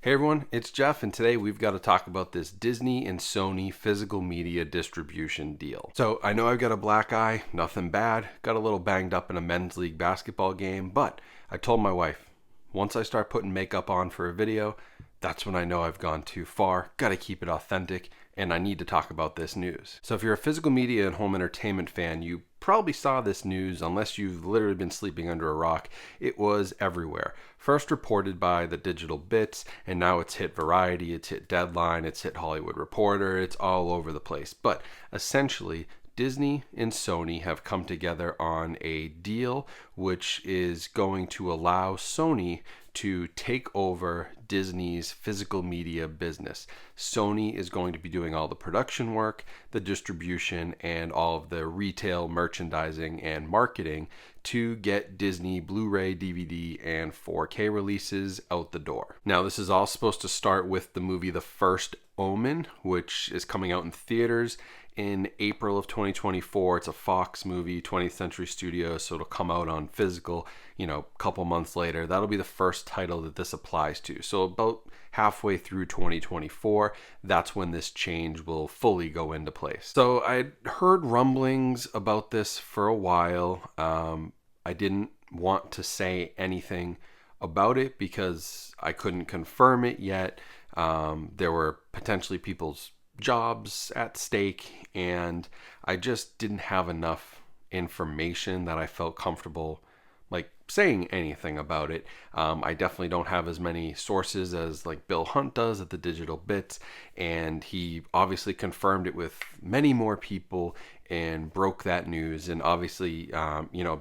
Hey everyone, it's Jeff, and today we've got to talk about this Disney and Sony physical media distribution deal. So I know I've got a black eye, nothing bad, got a little banged up in a men's league basketball game, but I told my wife, once I start putting makeup on for a video, that's when I know I've gone too far, gotta keep it authentic, and I need to talk about this news. So if you're a physical media and home entertainment fan, you probably saw this news, unless you've literally been sleeping under a rock. It was everywhere. First reported by the Digital Bits, and now it's hit Variety, it's hit Deadline, it's hit Hollywood Reporter, it's all over the place. But essentially, Disney and Sony have come together on a deal which is going to allow Sony to take over Disney's physical media business. Sony is going to be doing all the production work, the distribution, and all of the retail merchandising and marketing to get Disney Blu-ray, DVD, and 4K releases out the door. Now, this is all supposed to start with the movie The First Omen, which is coming out in theaters in April of 2024. It's a Fox movie, 20th Century Studios, so it'll come out on physical, a couple months later. That'll be the first title that this applies to. So about halfway through 2024, that's when this change will fully go into place. So I'd heard rumblings about this for a while. I didn't want to say anything about it because I couldn't confirm it yet. There were potentially people's jobs at stake, and I just didn't have enough information that I felt comfortable saying anything about it. I definitely don't have as many sources as Bill Hunt does at the Digital Bits, and he obviously confirmed it with many more people and broke that news. And obviously,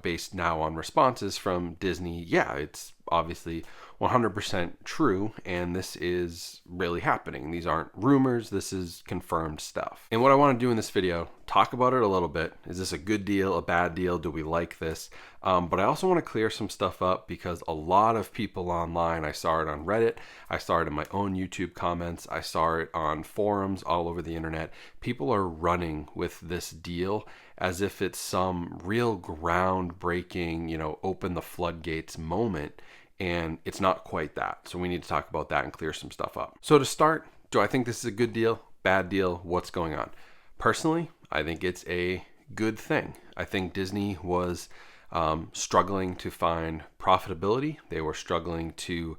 based now on responses from Disney, yeah, it's obviously 100% true, and this is really happening. These aren't rumors, this is confirmed stuff. And what I want to do in this video, talk about it a little bit. Is this a good deal, a bad deal? Do we like this? But I also want to clear some stuff up because a lot of people online, I saw it on Reddit, I saw it in my own YouTube comments, I saw it on forums all over the internet. People are running with this deal as if it's some real groundbreaking, open the floodgates moment. And it's not quite that. So we need to talk about that and clear some stuff up. So to start, do I think this is a good deal, bad deal? What's going on? Personally, I think it's a good thing. I think Disney was struggling to find profitability. They were struggling to,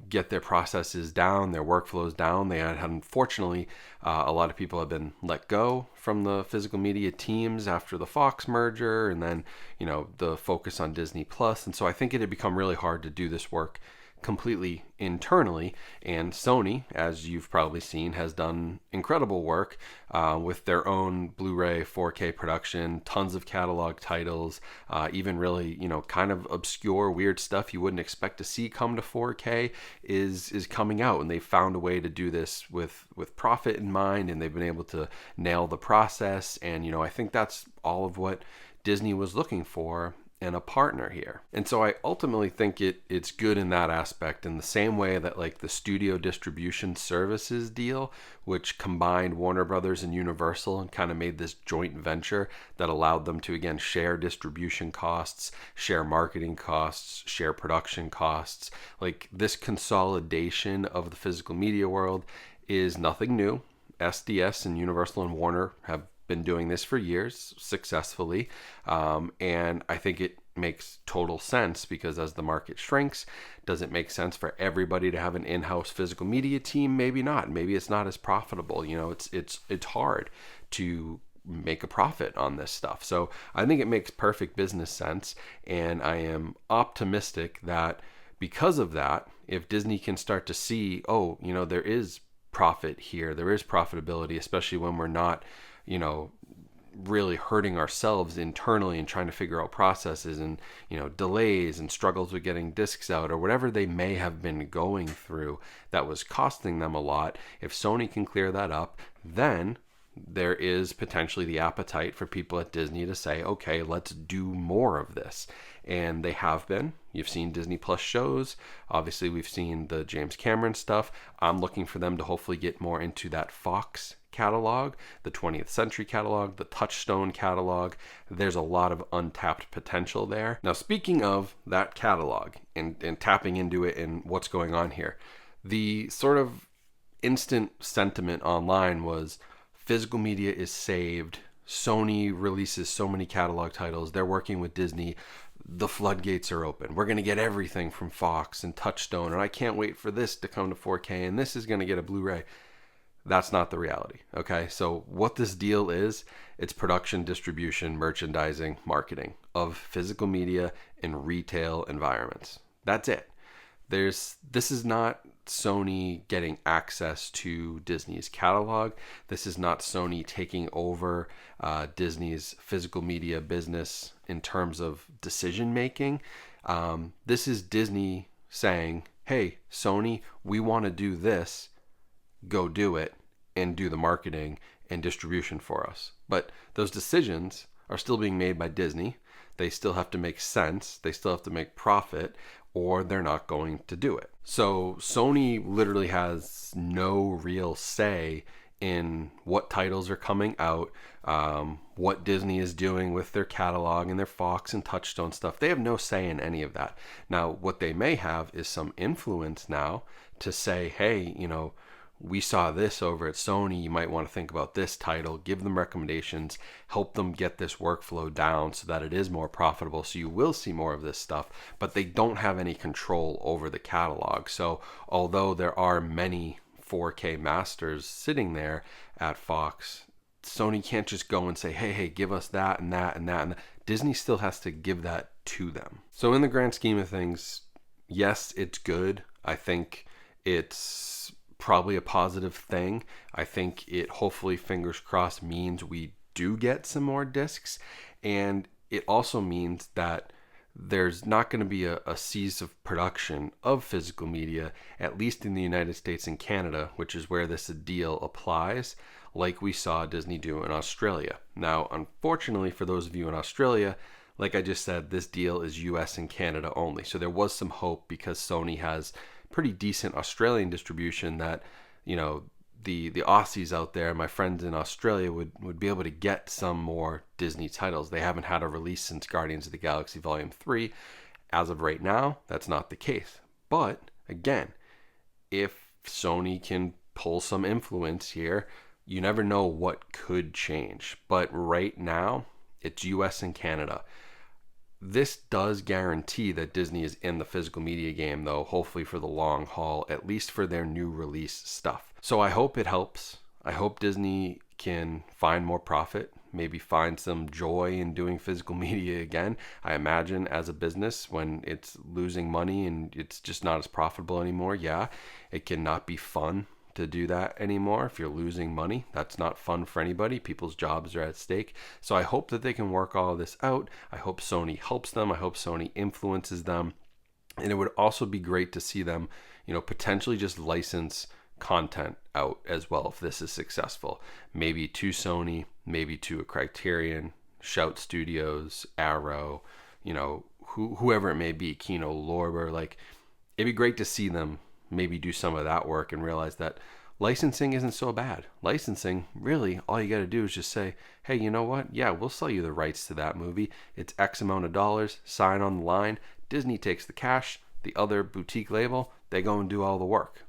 get their processes down, their workflows down. They had, unfortunately, a lot of people have been let go from the physical media teams after the Fox merger, and then, the focus on Disney Plus. And so I think it had become really hard to do this work completely internally, and Sony, as you've probably seen, has done incredible work with their own Blu-ray 4K production, tons of catalog titles, even really kind of obscure weird stuff you wouldn't expect to see come to 4K is coming out, and they've found a way to do this with profit in mind, and they've been able to nail the process. And I think that's all of what Disney was looking for and a partner here. And so I ultimately think it's good in that aspect, in the same way that the studio distribution services deal, which combined Warner Brothers and Universal and kind of made this joint venture that allowed them to, again, share distribution costs, share marketing costs, share production costs. This consolidation of the physical media world is nothing new. SDS and Universal and Warner have been doing this for years successfully, and I think it makes total sense, because as the market shrinks, does it make sense for everybody to have an in-house physical media team? Maybe not. Maybe it's not as profitable. It's hard to make a profit on this stuff. So I think it makes perfect business sense, and I am optimistic that because of that, if Disney can start to see, there is profit here, there is profitability, especially when we're not really hurting ourselves internally and trying to figure out processes and, delays and struggles with getting discs out, or whatever they may have been going through that was costing them a lot. If Sony can clear that up, then there is potentially the appetite for people at Disney to say, okay, let's do more of this. And they have been. You've seen Disney Plus shows. Obviously, we've seen the James Cameron stuff. I'm looking for them to hopefully get more into that Fox catalog, the 20th Century catalog, the Touchstone catalog. There's a lot of untapped potential there. Now, speaking of that catalog and tapping into it and what's going on here, the sort of instant sentiment online was physical media is saved. Sony releases so many catalog titles. They're working with Disney. The floodgates are open. We're going to get everything from Fox and Touchstone, and I can't wait for this to come to 4K, and this is going to get a Blu-ray. That's not the reality, okay? So what this deal is, it's production, distribution, merchandising, marketing of physical media in retail environments. That's it. This is not Sony getting access to Disney's catalog. This is not Sony taking over Disney's physical media business in terms of decision making. This is Disney saying, hey, Sony, we want to do this. Go do it and do the marketing and distribution for us. But those decisions are still being made by Disney. They still have to make sense. They still have to make profit, or they're not going to do it. So Sony literally has no real say in what titles are coming out, what Disney is doing with their catalog and their Fox and Touchstone stuff. They have no say in any of that. Now, what they may have is some influence now to say, hey, we saw this over at Sony. You might want to think about this title, give them recommendations, help them get this workflow down so that it is more profitable. So you will see more of this stuff, but they don't have any control over the catalog. So although there are many 4K masters sitting there at Fox, Sony can't just go and say, hey, give us that and that and that. And Disney still has to give that to them. So in the grand scheme of things, yes, it's good. I think it's probably a positive thing. I think it hopefully, fingers crossed, means we do get some more discs. And it also means that there's not going to be a cease of production of physical media, at least in the United States and Canada, which is where this deal applies, like we saw Disney do in Australia. Now, unfortunately, for those of you in Australia, like I just said, this deal is US and Canada only. So there was some hope because Sony has pretty decent Australian distribution that, the Aussies out there, my friends in Australia, would be able to get some more Disney titles. They haven't had a release since Guardians of the Galaxy Volume 3. As of right now, that's not the case. But again, if Sony can pull some influence here, you never know what could change. But right now, it's US and Canada. This does guarantee that Disney is in the physical media game, though, hopefully for the long haul, at least for their new release stuff. So I hope it helps. I hope Disney can find more profit, maybe find some joy in doing physical media again. I imagine as a business, when it's losing money and it's just not as profitable anymore, yeah, it cannot be fun to do that anymore. If you're losing money, that's not fun for anybody. People's jobs are at stake. So I hope that they can work all of this out. I hope Sony helps them. I hope Sony influences them. And it would also be great to see them, potentially just license content out as well if this is successful. Maybe to Sony, maybe to a Criterion, Shout Studios, Arrow, whoever it may be, Kino Lorber. Like, it'd be great to see them maybe do some of that work and realize that licensing isn't so bad. Licensing, really, all you got to do is just say, hey, you know what? Yeah, we'll sell you the rights to that movie. It's X amount of dollars, sign on the line. Disney takes the cash. The other boutique label, they go and do all the work.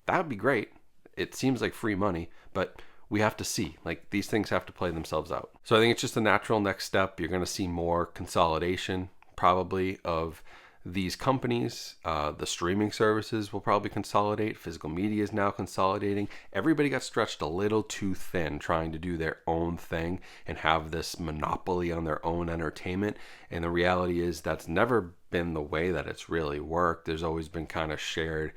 That would be great. It seems like free money, but we have to see. Like, these things have to play themselves out. So I think it's just a natural next step. You're going to see more consolidation, probably, of these companies. The streaming services will probably consolidate. Physical media is now consolidating. Everybody got stretched a little too thin trying to do their own thing and have this monopoly on their own entertainment. And the reality is that's never been the way that it's really worked. There's always been kind of shared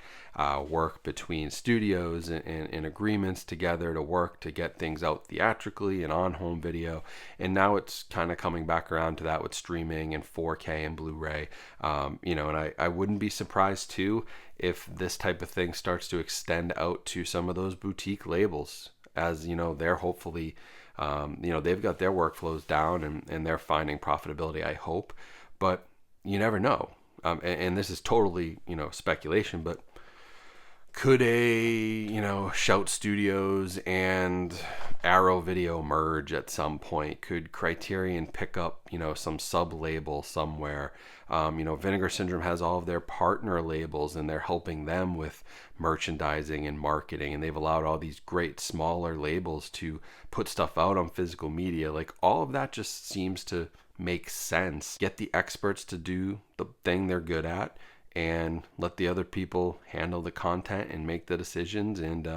work between studios and agreements together to work to get things out theatrically and on home video. And now it's kind of coming back around to that with streaming and 4K and Blu-ray. And I wouldn't be surprised too if this type of thing starts to extend out to some of those boutique labels. as they're hopefully they've got their workflows down, and they're finding profitability, I hope. But you never know. And this is totally speculation, but could Shout Studios and Arrow Video merge at some point? Could Criterion pick up some sub label somewhere? Vinegar Syndrome has all of their partner labels, and they're helping them with merchandising and marketing, and they've allowed all these great smaller labels to put stuff out on physical media. Like, all of that just seems to make sense. Get the experts to do the thing they're good at, and let the other people handle the content and make the decisions, and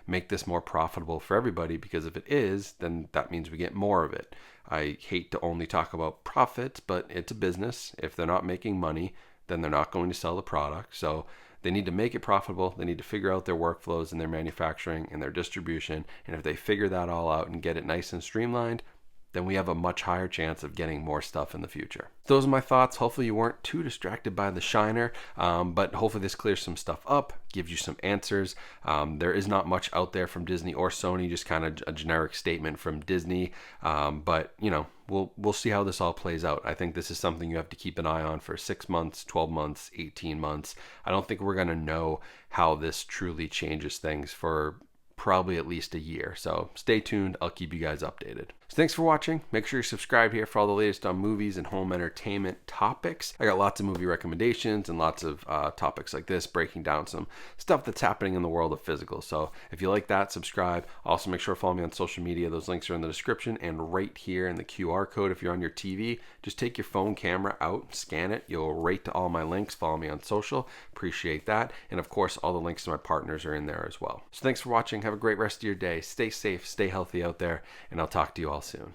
make this more profitable for everybody. Because if it is, then that means we get more of it. I hate to only talk about profits, but it's a business. If they're not making money, then they're not going to sell the product. So they need to make it profitable. They need to figure out their workflows and their manufacturing and their distribution. And if they figure that all out and get it nice and streamlined, then we have a much higher chance of getting more stuff in the future. Those are my thoughts. Hopefully you weren't too distracted by the shiner, but hopefully this clears some stuff up, gives you some answers. There is not much out there from Disney or Sony, just kind of a generic statement from Disney. But we'll see how this all plays out. I think this is something you have to keep an eye on for 6 months, 12 months, 18 months. I don't think we're going to know how this truly changes things for probably at least a year. So stay tuned. I'll keep you guys updated. So thanks for watching. Make sure you subscribe here for all the latest on movies and home entertainment topics. I got lots of movie recommendations and lots of topics like this, breaking down some stuff that's happening in the world of physical. So if you like that, subscribe. Also, make sure to follow me on social media. Those links are in the description and right here in the QR code. If you're on your TV, just take your phone camera out, scan it. You'll right to all my links. Follow me on social. Appreciate that. And of course, all the links to my partners are in there as well. So thanks for watching. Have a great rest of your day. Stay safe, stay healthy out there, and I'll talk to you all soon.